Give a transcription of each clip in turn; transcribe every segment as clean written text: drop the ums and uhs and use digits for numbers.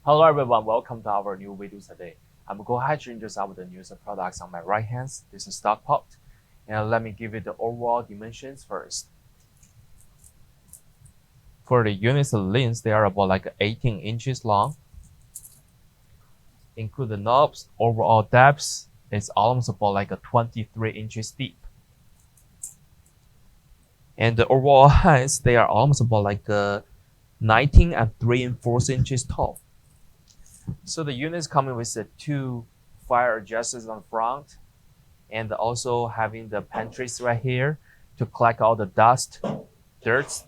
Hello everyone, welcome to our new video today. I'm going to introduce our newest products on my right hand. This is stock pot, and let me give you the overall dimensions first. For the units lengths, they are about like 18 inches long. Include the knobs, overall depth is almost about like a 23 inches deep. And the overall heights, they are almost about like 19 and 3 4 inches tall. So the units coming with the two fire adjusters on front, and also having the pantries right here to collect all the dust, dirt,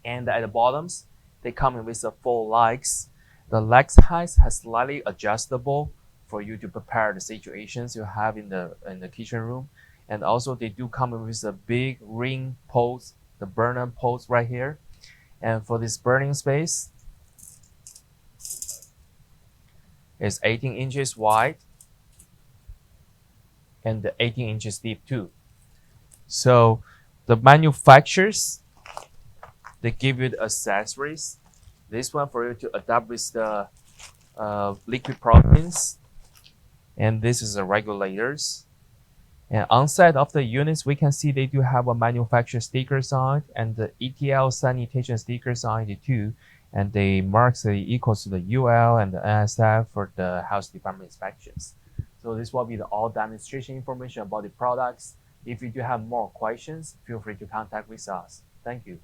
and at the bottoms, they come in with the full legs. The legs height has slightly adjustable for you to prepare the situations you have in the kitchen room, and also they do come in with a big ring post, the burner post right here, and for this burning space, it's 18 inches wide and 18 inches deep too. So the manufacturers, they give you the accessories. This one for you to adapt with the liquid proteins, and this is the regulators. And on side of the units, we can see they do have a manufacturer stickers on it and the ETL sanitation stickers on it too. And they mark the equals to the UL and the NSF for the house department inspections. So this will be the all demonstration information about the products. If you do have more questions, feel free to contact with us. Thank you.